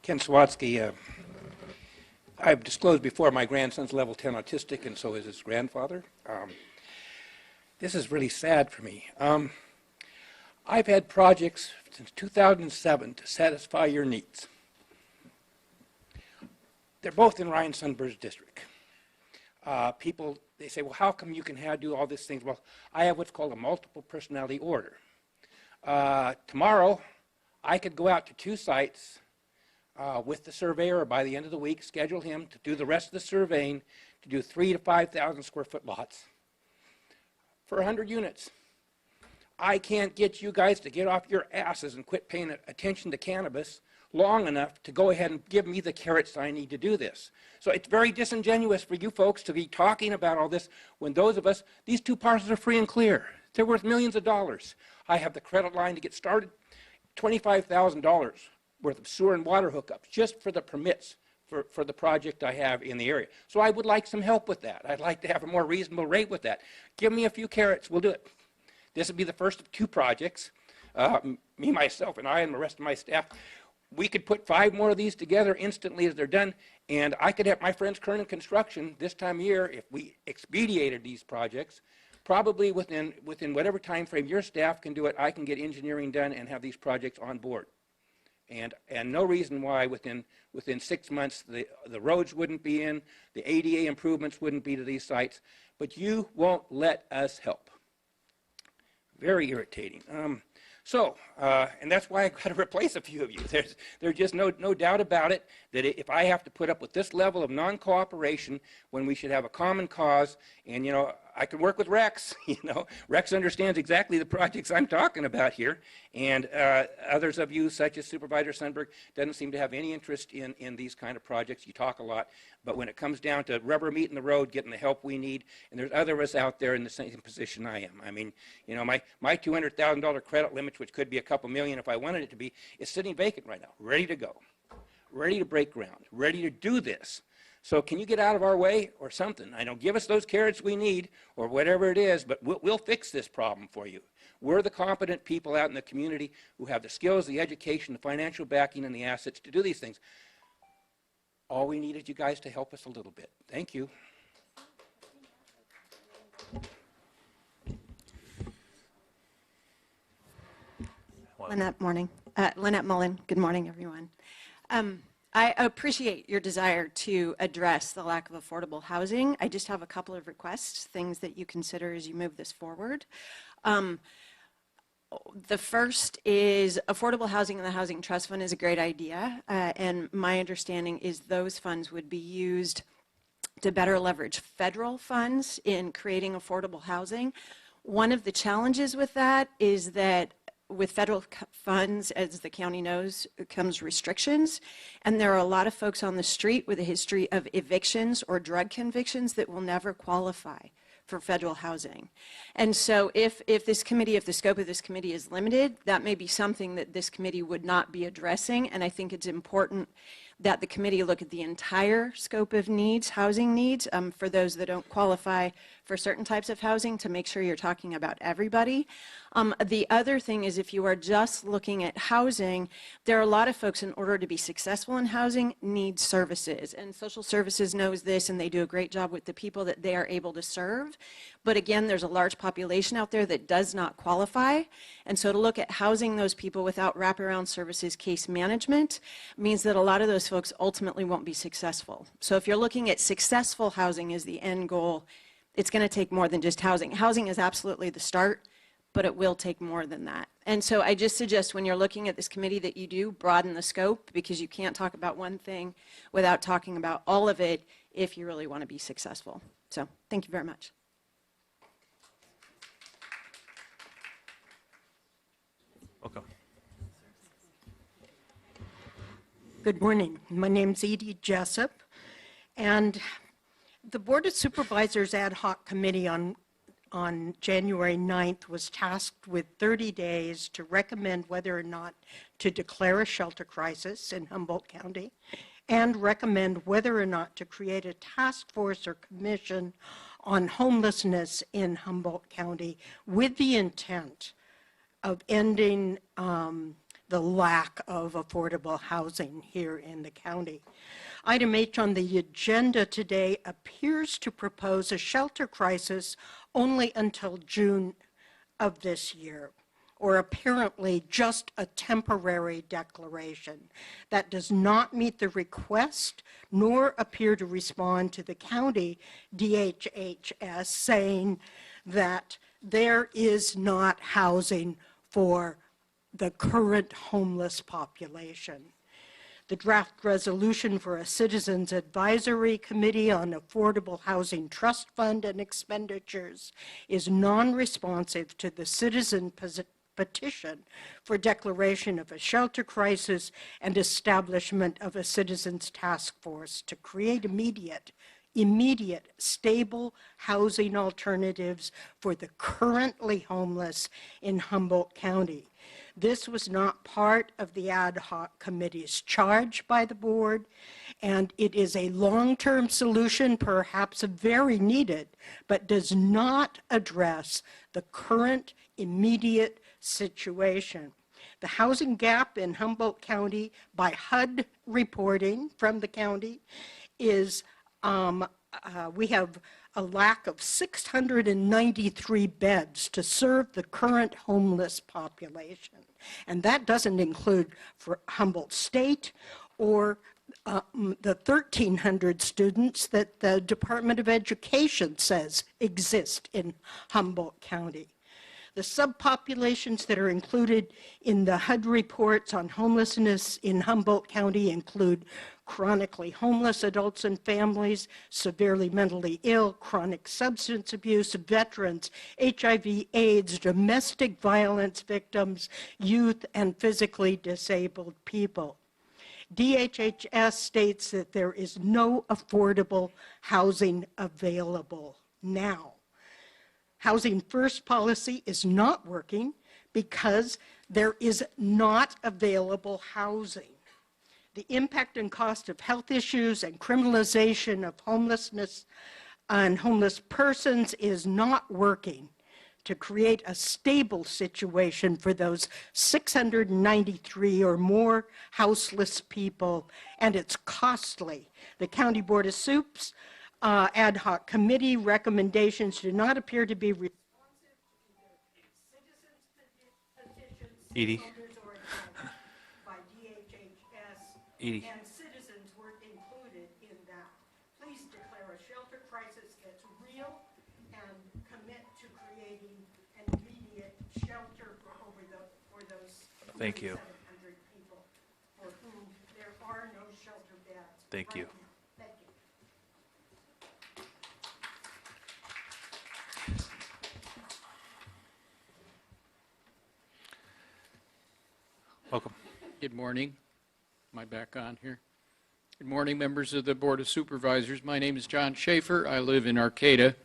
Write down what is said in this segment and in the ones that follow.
Ken Sawatsky. I've disclosed before my grandson's level 10 autistic, and so is his grandfather. This is really sad for me. I've had projects since 2007 to satisfy your needs. They're both in Ryan Sundberg's district. People, they say, well, how come you can do all these things? Well, I have what's called a multiple personality order. Tomorrow, I could go out to 2 sites with the surveyor, or by the end of the week, schedule him to do the rest of the surveying, to do 3,000 to 5,000 square foot lots for 100 units. I can't get you guys to get off your asses and quit paying attention to cannabis long enough to go ahead and give me the carrots I need to do this. So it's very disingenuous for you folks to be talking about all this when those of us, these 2 parcels are free and clear. They're worth millions of dollars. I have the credit line to get started, $25,000 worth of sewer and water hookups just for the permits for the project I have in the area. So I would like some help with that. I'd like to have a more reasonable rate with that. Give me a few carrots, we'll do it. This would be the first of 2 projects. Me, myself, and I, and the rest of my staff, we could put 5 more of these together instantly as they're done, and I could have my friends Kernan Construction this time of year, if we expedited these projects, probably within whatever time frame your staff can do it, I can get engineering done and have these projects on board. And no reason why within 6 months the roads wouldn't be in, the ADA improvements wouldn't be to these sites, but you won't let us help. Very irritating. And that's why I've got to replace a few of you. There's just no doubt about it that if I have to put up with this level of non-cooperation when we should have a common cause, and I can work with Rex, Rex understands exactly the projects I'm talking about here, and others of you, such as Supervisor Sundberg, doesn't seem to have any interest in these kind of projects. You talk a lot, but when it comes down to rubber meeting the road, getting the help we need, and there's other of us out there in the same position I am. I mean, my $200,000 credit limit, which could be a couple million if I wanted it to be, is sitting vacant right now, ready to go, ready to break ground, ready to do this. So can you get out of our way or something? Give us those carrots we need or whatever it is, but we'll fix this problem for you. We're the competent people out in the community who have the skills, the education, the financial backing, and the assets to do these things. All we need is you guys to help us a little bit. Thank you. Lynette Mullen. Good morning, everyone. I appreciate your desire to address the lack of affordable housing. I just have a couple of requests, things that you consider as you move this forward. The first is affordable housing and the Housing Trust Fund is a great idea, and my understanding is those funds would be used to better leverage federal funds in creating affordable housing. One of the challenges with that is that with federal funds, as the county knows, comes restrictions, and there are a lot of folks on the street with a history of evictions or drug convictions that will never qualify for federal housing. And so if the scope of this committee is limited, that may be something that this committee would not be addressing, and I think it's important that the committee look at the entire scope of needs, housing needs, for those that don't qualify for certain types of housing, to make sure you're talking about everybody. The other thing is, if you are just looking at housing, there are a lot of folks, in order to be successful in housing, need services, and social services knows this, and they do a great job with the people that they are able to serve. But again, there's a large population out there that does not qualify, and so to look at housing those people without wraparound services case management means that a lot of those folks ultimately won't be successful. So if you're looking at successful housing as the end goal, it's going to take more than just housing. Housing is absolutely the start, but it will take more than that. And so I just suggest when you're looking at this committee that you do broaden the scope, because you can't talk about one thing without talking about all of it if you really want to be successful. So thank you very much. Welcome. Good morning. My name's Edie Jessup, and the Board of Supervisors Ad Hoc Committee on January 9th was tasked with 30 days to recommend whether or not to declare a shelter crisis in Humboldt County and recommend whether or not to create a task force or commission on homelessness in Humboldt County with the intent of ending the lack of affordable housing here in the county. Item H on the agenda today appears to propose a shelter crisis only until June of this year, or apparently just a temporary declaration that does not meet the request nor appear to respond to the county DHHS saying that there is not housing for the current homeless population. The draft resolution for a Citizens Advisory Committee on Affordable Housing Trust Fund and expenditures is non-responsive to the citizen petition for declaration of a shelter crisis and establishment of a citizens task force to create immediate, stable housing alternatives for the currently homeless in Humboldt County. This was not part of the ad hoc committee's charge by the board, and it is a long-term solution, perhaps very needed, but does not address the current immediate situation. The housing gap in Humboldt County, by HUD reporting from the county, is we have a lack of 693 beds to serve the current homeless population. And that doesn't include for Humboldt State or the 1,300 students that the Department of Education says exist in Humboldt County. The subpopulations that are included in the HUD reports on homelessness in Humboldt County include chronically homeless adults and families, severely mentally ill, chronic substance abuse, veterans, HIV/AIDS, domestic violence victims, youth, and physically disabled people. DHHS states that there is no affordable housing available now. Housing First policy is not working because there is not available housing. The impact and cost of health issues and criminalization of homelessness and homeless persons is not working to create a stable situation for those 693 or more houseless people, and it's costly. The County Board of Supes ad hoc committee recommendations do not appear to be responsive to citizens' petitions, Edie. by DHHS, Edie. and citizens weren't included in that. Please declare a shelter crisis that's real and commit to creating an immediate shelter for those Thank you. 700 people for whom there are no shelter beds. Thank you. Thank you. Welcome. Good morning. Am I back on here? Good morning, members of the Board of Supervisors. My name is John Schaefer. I live in Arcata.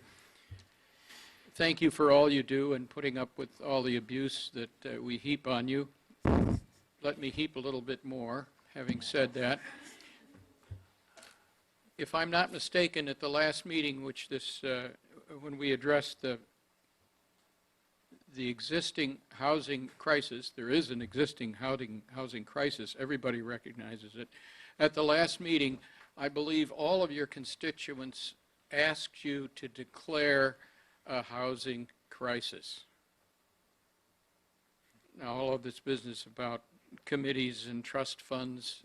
Thank you for all you do and putting up with all the abuse that we heap on you. Let me heap a little bit more, having said that. If I'm not mistaken, at the last meeting, when we addressed the existing housing crisis, there is an existing housing crisis, everybody recognizes it. At the last meeting, I believe all of your constituents asked you to declare a housing crisis. Now, all of this business about committees and trust funds,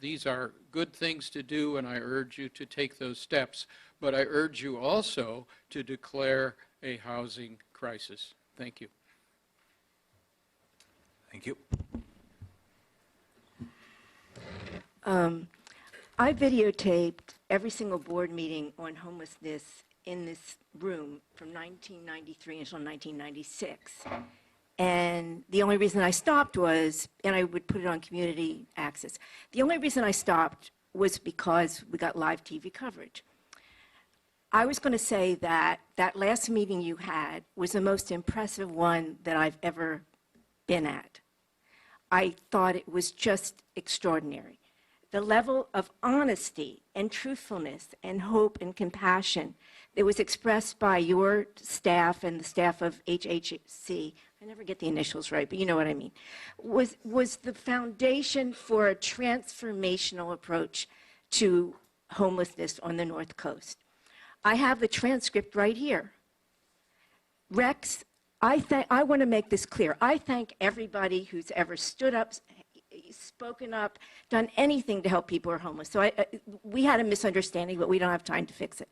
these are good things to do, and I urge you to take those steps. But I urge you also to declare a housing crisis. Thank you. Thank you. I videotaped every single board meeting on homelessness in this room from 1993 until 1996. And the only reason I stopped was, and I would put it on community access, the only reason I stopped was because we got live TV coverage. I was going to say that that last meeting you had was the most impressive one that I've ever been at. I thought it was just extraordinary. The level of honesty and truthfulness and hope and compassion that was expressed by your staff and the staff of HHC, I never get the initials right, but you know what I mean, was the foundation for a transformational approach to homelessness on the North Coast. I have the transcript right here. Rex, I want to make this clear. I thank everybody who's ever stood up, spoken up, done anything to help people who are homeless. So we had a misunderstanding, but we don't have time to fix it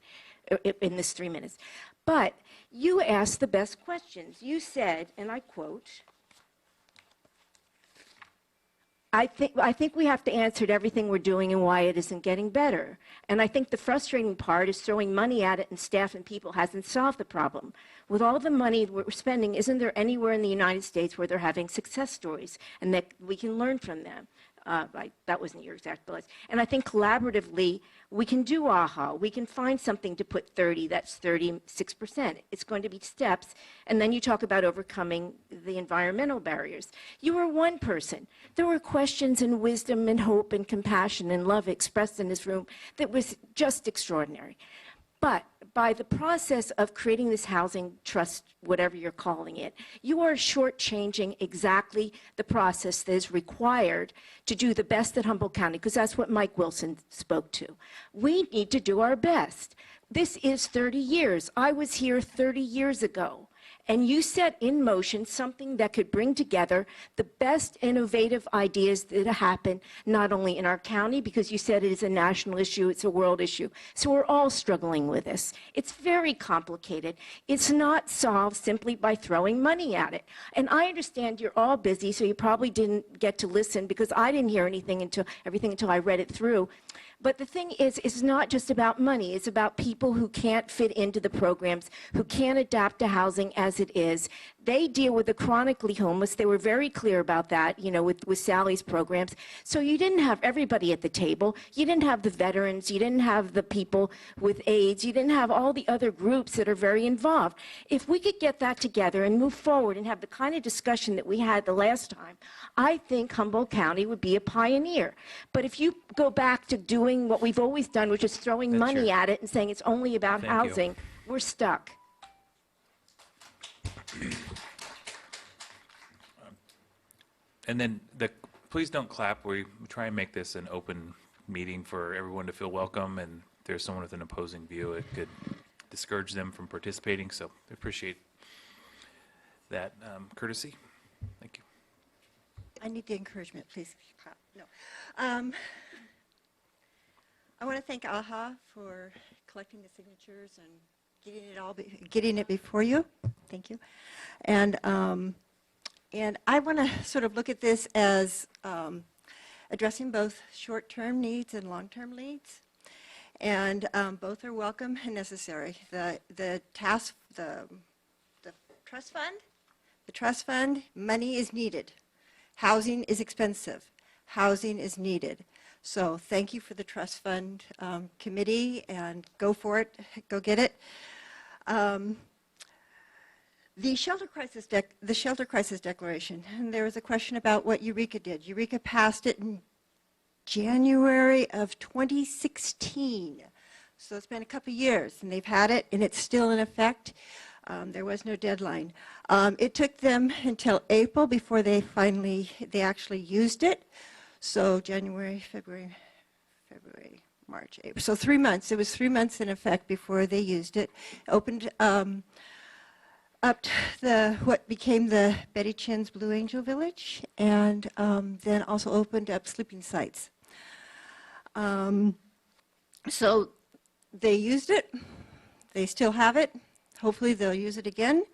in this 3 minutes. But you asked the best questions. You said, and I quote, I think we have to answer to everything we're doing and why it isn't getting better. And I think the frustrating part is throwing money at it and staff and people hasn't solved the problem. With all the money we're spending, isn't there anywhere in the United States where they're having success stories and that we can learn from them? That wasn't your exact bullets. And I think collaboratively, we can do AHA. We can find something to put 30, that's 36%. It's going to be steps. And then you talk about overcoming the environmental barriers. You were one person. There were questions and wisdom and hope and compassion and love expressed in this room that was just extraordinary. But by the process of creating this housing trust, whatever you're calling it, you are shortchanging exactly the process that is required to do the best at Humboldt County, because that's what Mike Wilson spoke to. We need to do our best. This is 30 years. I was here 30 years ago. And you set in motion something that could bring together the best innovative ideas that happen, not only in our county, because you said it is a national issue, it's a world issue. So we're all struggling with this. It's very complicated. It's not solved simply by throwing money at it. And I understand you're all busy, so you probably didn't get to listen, because I didn't hear everything until I read it through. But the thing is, it's not just about money. It's about people who can't fit into the programs, who can't adapt to housing as it is. They deal with the chronically homeless. They were very clear about that, you know, with Sally's programs. So you didn't have everybody at the table. You didn't have the veterans. You didn't have the people with AIDS. You didn't have all the other groups that are very involved. If we could get that together and move forward and have the kind of discussion that we had the last time, I think Humboldt County would be a pioneer. But if you go back to doing what we've always done, which is throwing money at it and saying it's only about housing, we're stuck. And then please don't clap. We try and make this an open meeting for everyone to feel welcome, and if there's someone with an opposing view, it could discourage them from participating. So I appreciate that courtesy. Thank you. I need the encouragement, please clap. No. I want to thank AHA for collecting the signatures and getting it before you. Thank you. And I want to sort of look at this as addressing both short-term needs and long-term needs. And both are welcome and necessary. The trust fund, money is needed. Housing is expensive. Housing is needed. So thank you for the trust fund committee, and go for it. Go get it. The shelter crisis declaration, and there was a question about what Eureka did. Eureka passed it in January of 2016. So it's been a couple years, and they've had it, and it's still in effect. There was no deadline. It took them until April before they actually used it. So January, February, March, April. So 3 months. It was 3 months in effect before they used it. Opened up what became the Betty Chin's Blue Angel Village, and then also opened up sleeping sites. So they used it. They still have it. Hopefully they'll use it again.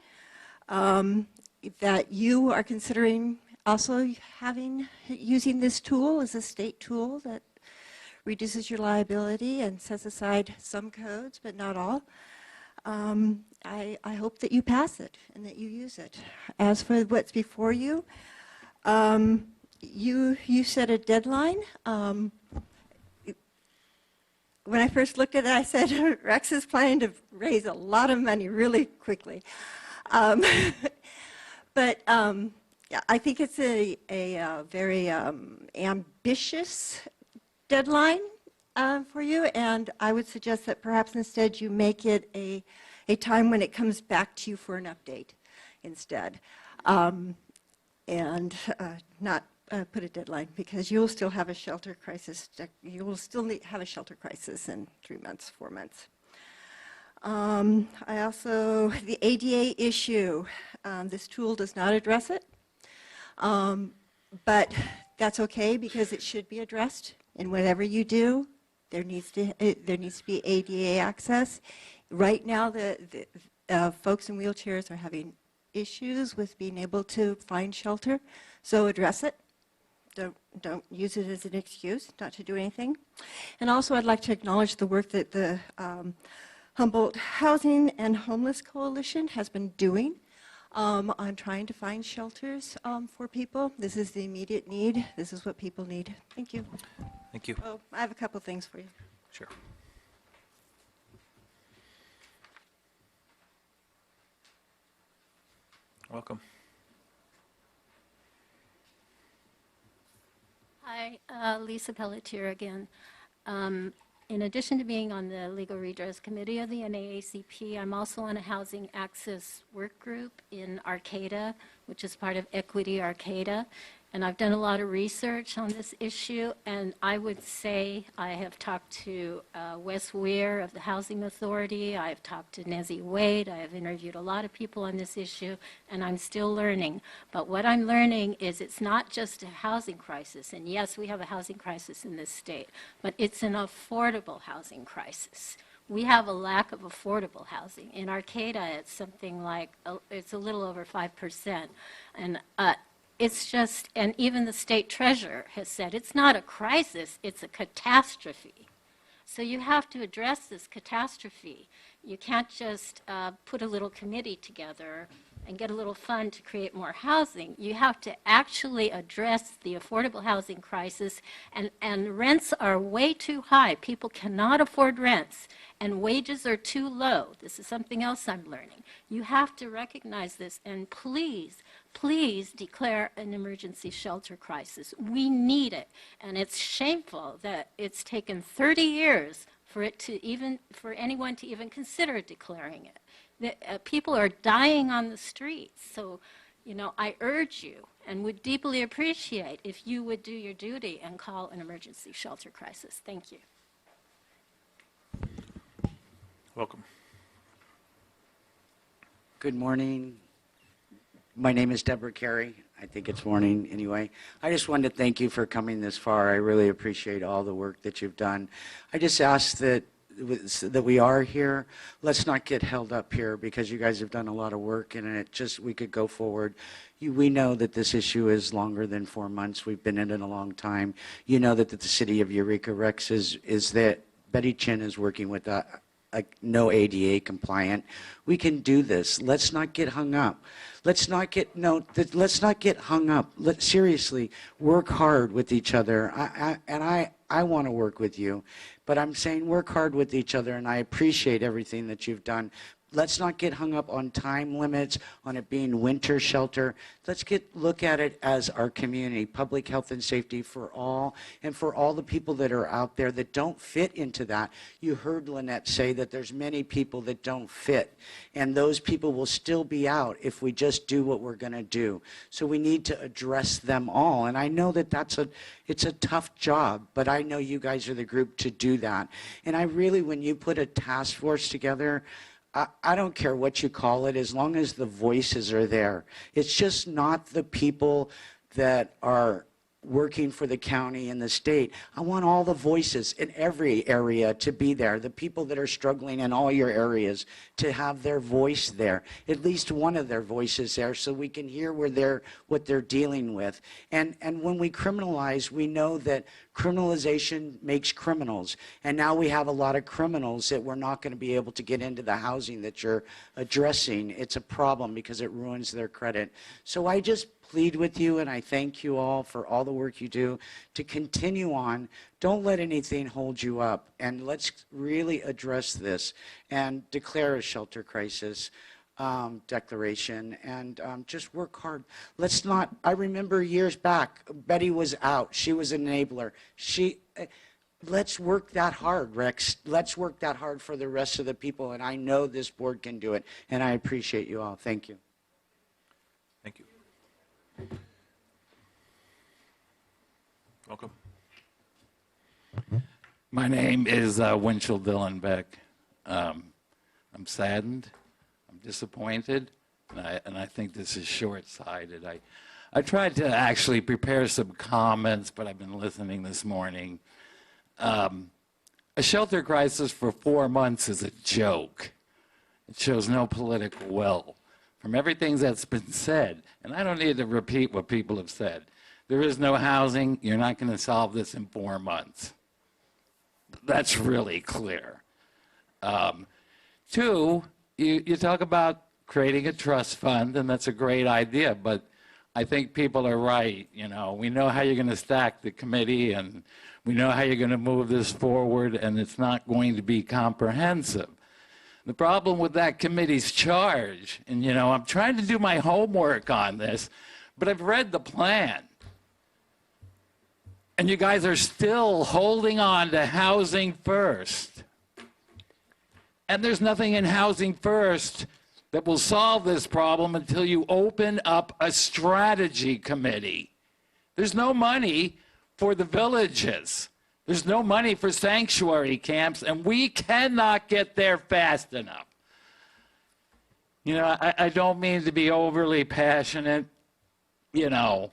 That you are considering also using this tool as a state tool that reduces your liability and sets aside some codes, but not all. I hope that you pass it and that you use it. As for what's before you, you set a deadline. When I first looked at it, I said, Rex is planning to raise a lot of money really quickly. But yeah, I think it's a very ambitious deadline. for you, and I would suggest that perhaps instead you make it a time when it comes back to you for an update instead. And not put a deadline, because you'll still have a shelter crisis. You will still have a shelter crisis in 3 months, 4 months. I also, the ADA issue, this tool does not address it, but that's okay, because it should be addressed. And whatever you do, there needs to be ADA access. Right now, the folks in wheelchairs are having issues with being able to find shelter, so address it. Don't use it as an excuse not to do anything. And also, I'd like to acknowledge the work that the Humboldt Housing and Homeless Coalition has been doing on trying to find shelters for people. This is the immediate need. This is what people need. Thank you. Thank you. Oh, I have a couple things for you. Sure. Welcome. Hi, Lisa Pelletier again. In addition to being on the Legal Redress Committee of the NAACP, I'm also on a housing access work group in Arcata, which is part of Equity Arcata. And I've done a lot of research on this issue, and I would say I have talked to Wes Weir of the Housing Authority, I've talked to Nezzy Wade, I have interviewed a lot of people on this issue, and I'm still learning. But what I'm learning is it's not just a housing crisis, and yes, we have a housing crisis in this state, but it's an affordable housing crisis. We have a lack of affordable housing. In Arcata, it's something like, it's a little over 5%. And it's just, and even the state treasurer has said, it's not a crisis, it's a catastrophe. So you have to address this catastrophe. You can't just put a little committee together and get a little fund to create more housing. You have to actually address the affordable housing crisis, and rents are way too high. People cannot afford rents, and wages are too low. This is something else I'm learning. You have to recognize this, and please, please declare an emergency shelter crisis. We need it, and it's shameful that it's taken 30 years for anyone to even consider declaring it. People are dying on the streets. So, I urge you and would deeply appreciate if you would do your duty and call an emergency shelter crisis. Thank you. Welcome. Good morning. My name is Deborah Carey. I think it's morning anyway. I just wanted to thank you for coming this far. I really appreciate all the work that you've done. I just ask that we are here. Let's not get held up here, because you guys have done a lot of work, and we could go forward. We know that this issue is longer than 4 months. We've been in it a long time. You know that the city of Eureka Rex is that Betty Chin is working with no ADA compliant. We can do this. Let's not get hung up. Let's not get hung up. Let's seriously work hard with each other. I want to work with you, but I'm saying work hard with each other, and I appreciate everything that you've done. Let's not get hung up on time limits, on it being winter shelter. Let's look at it as our community, public health and safety for all, and for all the people that are out there that don't fit into that. You heard Lynette say that there's many people that don't fit, and those people will still be out if we just do what we're going to do. So we need to address them all, and I know that it's a tough job, but I know you guys are the group to do that. And I really, when you put a task force together, I don't care what you call it, as long as the voices are there. It's just not the people that are working for the county and the state. I want all the voices in every area to be there. The people that are struggling in all your areas to have their voice there, at least one of their voices there, so we can hear what they're dealing with. And when we criminalize, we know that criminalization makes criminals. And now we have a lot of criminals that we're not going to be able to get into the housing that you're addressing. It's a problem because it ruins their credit. So I just plead with you, and I thank you all for all the work you do to continue on. Don't let anything hold you up, and let's really address this and declare a shelter crisis declaration, and just work hard. Let's not, I remember years back, Betty was out. She was an enabler. let's work that hard, Rex. Let's work that hard for the rest of the people, and I know this board can do it, and I appreciate you all. Thank you. Thank you. Welcome. My name is Winchell Dillenbeck. I'm saddened, I'm disappointed, and I think this is short-sighted. I tried to actually prepare some comments, but I've been listening this morning. A shelter crisis for 4 months is a joke. It shows no political will. From everything that's been said, and I don't need to repeat what people have said, there is no housing. You're not going to solve this in 4 months. That's really clear. Two, you talk about creating a trust fund, and that's a great idea, but I think people are right. You know, we know how you're going to stack the committee, and we know how you're going to move this forward, and it's not going to be comprehensive. The problem with that committee's charge, and you know, I'm trying to do my homework on this, but I've read the plan. And you guys are still holding on to Housing First. And there's nothing in Housing First that will solve this problem until you open up a strategy committee. There's no money for the villages. There's no money for sanctuary camps, and we cannot get there fast enough. You know, I don't mean to be overly passionate, you know.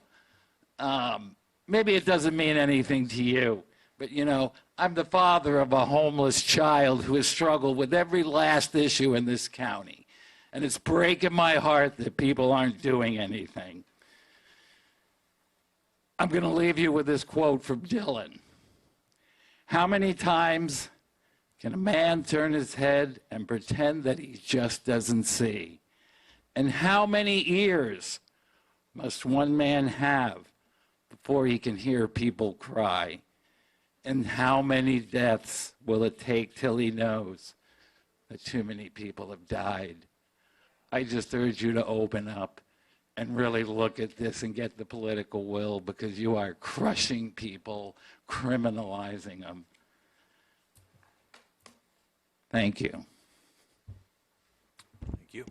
Maybe it doesn't mean anything to you, but you know, I'm the father of a homeless child who has struggled with every last issue in this county. And it's breaking my heart that people aren't doing anything. I'm going to leave you with this quote from Dylan. How many times can a man turn his head and pretend that he just doesn't see? And how many ears must one man have before he can hear people cry? And how many deaths will it take till he knows that too many people have died? I just urge you to open up and really look at this and get the political will, because you are crushing people, criminalizing them. Thank you. Thank you.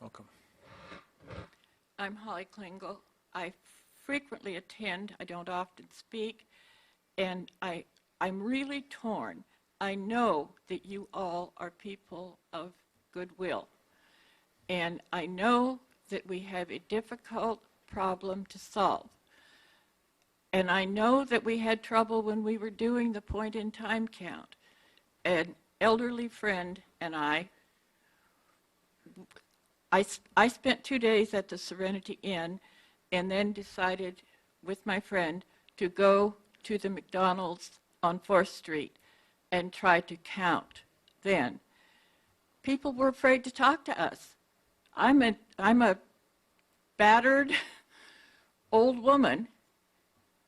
Welcome. I'm Holly Klingel. I frequently attend. I don't often speak. And I'm really torn. I know that you all are people of goodwill. And I know that we have a difficult problem to solve. And I know that we had trouble when we were doing the point-in-time count. An elderly friend and I spent 2 days at the Serenity Inn and then decided with my friend to go to the McDonald's on 4th Street and try to count then. People were afraid to talk to us. I'm a battered old woman.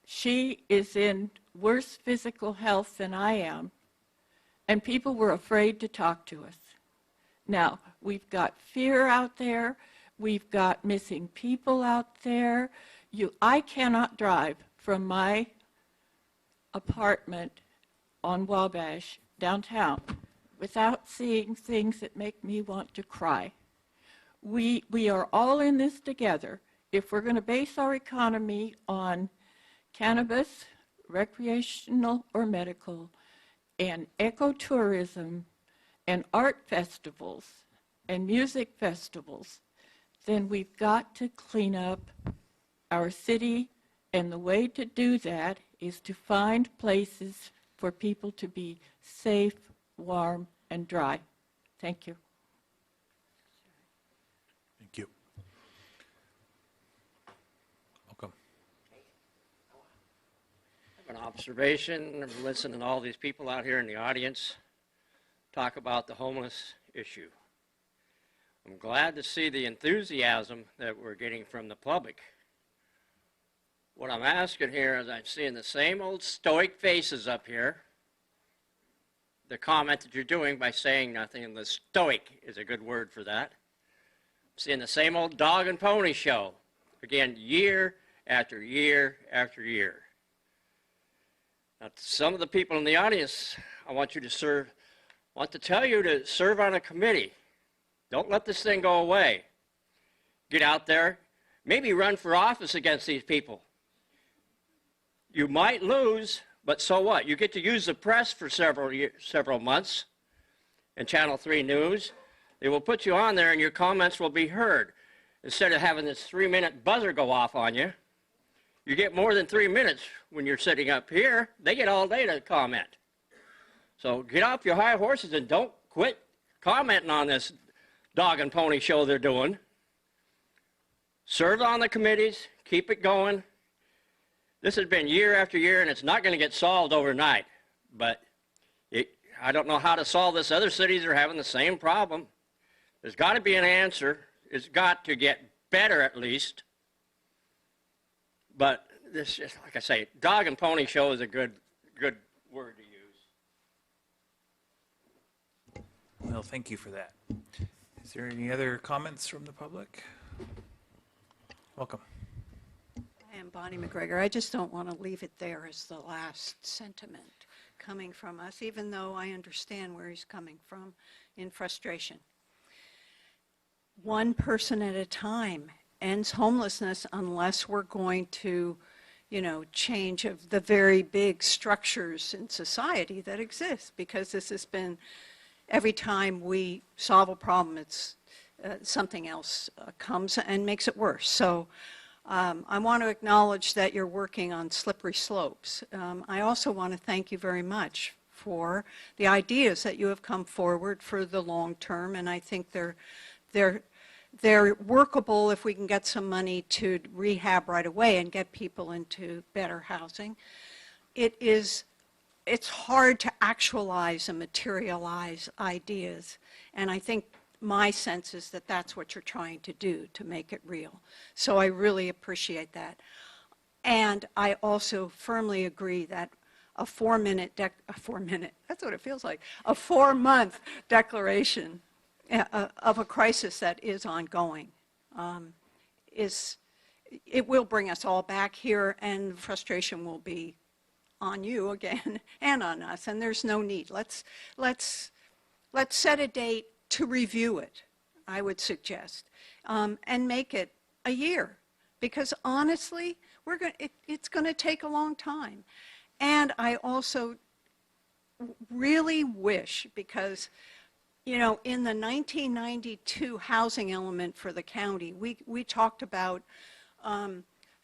She is in worse physical health than I am, and people were afraid to talk to us. Now, we've got fear out there. We've got missing people out there. I cannot drive from my apartment on Wabash downtown without seeing things that make me want to cry. We are all in this together. If we're going to base our economy on cannabis, recreational or medical, and ecotourism, and art festivals, and music festivals, then we've got to clean up our city, and the way to do that is to find places for people to be safe, warm, and dry. Thank you. Thank you. Welcome. I have an observation. I'm listening to all these people out here in the audience talk about the homeless issue. I'm glad to see the enthusiasm that we're getting from the public. What I'm asking here is I'm seeing the same old stoic faces up here the comment that you're doing by saying nothing, and the stoic is a good word for that. Seeing the same old dog and pony show, again, year after year after year. Now, to some of the people in the audience, I want to tell you to serve on a committee. Don't let this thing go away. Get out there, maybe run for office against these people. You might lose, but so what? You get to use the press for several months and Channel 3 News. They will put you on there and your comments will be heard. Instead of having this 3-minute buzzer go off on you, you get more than 3 minutes when you're sitting up here. They get all day to comment. So get off your high horses and don't quit commenting on this dog and pony show they're doing. Serve on the committees, keep it going. This has been year after year, and it's not going to get solved overnight. But I don't know how to solve this. Other cities are having the same problem. There's got to be an answer. It's got to get better at least. But this, like I say, dog and pony show is a good word to use. Well, thank you for that. Is there any other comments from the public? Welcome. I am Bonnie McGregor. I just don't want to leave it there as the last sentiment coming from us, even though I understand where he's coming from in frustration. One person at a time ends homelessness unless we're going to, change of the very big structures in society that exist, because this has been, every time we solve a problem, it's something else comes and makes it worse. So I want to acknowledge that you're working on slippery slopes. I also want to thank you very much for the ideas that you have come forward for the long term, and I think they're workable if we can get some money to rehab right away and get people into better housing. It's hard to actualize and materialize ideas, and I think my sense is that that's what you're trying to do, to make it real. So I really appreciate that. And I also firmly agree that a 4-minute, that's what it feels like, a 4-month declaration of a crisis that is ongoing it will bring us all back here, and frustration will be on you again and on us, and there's no need. Let's set a date to review it, I would suggest, and make it a year, because honestly, it's going to take a long time. And I also really wish, because in the 1992 housing element for the county, we talked about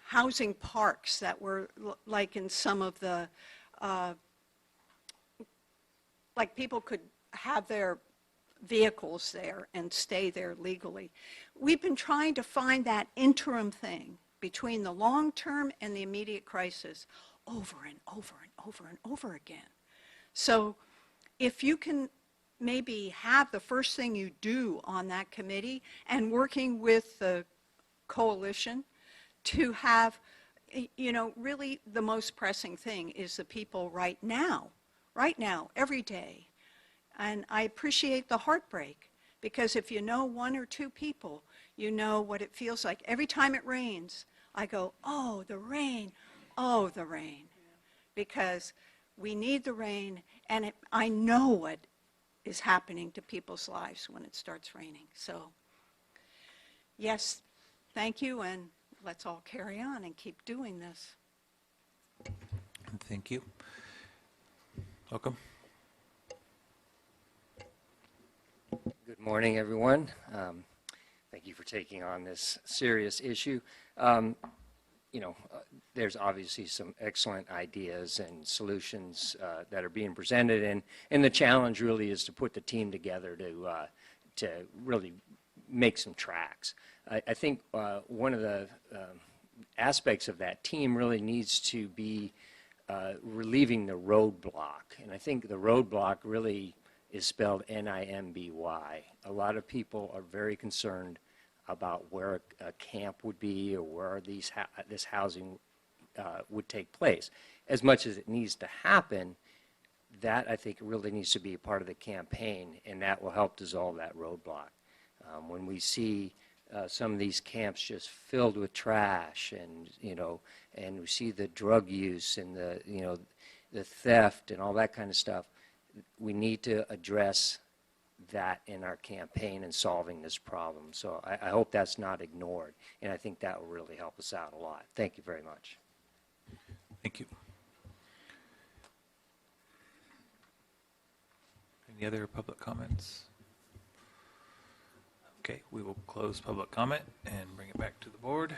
housing parks that were like in some of the, like people could have their vehicles there and stay there legally. We've been trying to find that interim thing between the long term and the immediate crisis over and over and over and over again. So if you can maybe have the first thing you do on that committee, and working with the coalition to have, really the most pressing thing is the people right now, every day. And I appreciate the heartbreak, because if you know 1 or 2 people, you know what it feels like. Every time it rains, I go, oh, the rain, because we need the rain, and I know what is happening to people's lives when it starts raining. So, yes, thank you, and let's all carry on and keep doing this. Thank you. Welcome. Good morning, everyone. Thank you for taking on this serious issue. There's obviously some excellent ideas and solutions that are being presented, and the challenge really is to put the team together to really make some tracks. I think one of the aspects of that team really needs to be relieving the roadblock, and I think the roadblock really is spelled NIMBY. A lot of people are very concerned about where a camp would be, or where this housing would take place. As much as it needs to happen, that I think really needs to be a part of the campaign, and that will help dissolve that roadblock. When we see some of these camps just filled with trash, and and we see the drug use and the theft and all that kind of stuff, we need to address that in our campaign and solving this problem. So I hope that's not ignored, and I think that will really help us out a lot. Thank you very much. Thank you. Any other public comments? Okay, we will close public comment and bring it back to the board.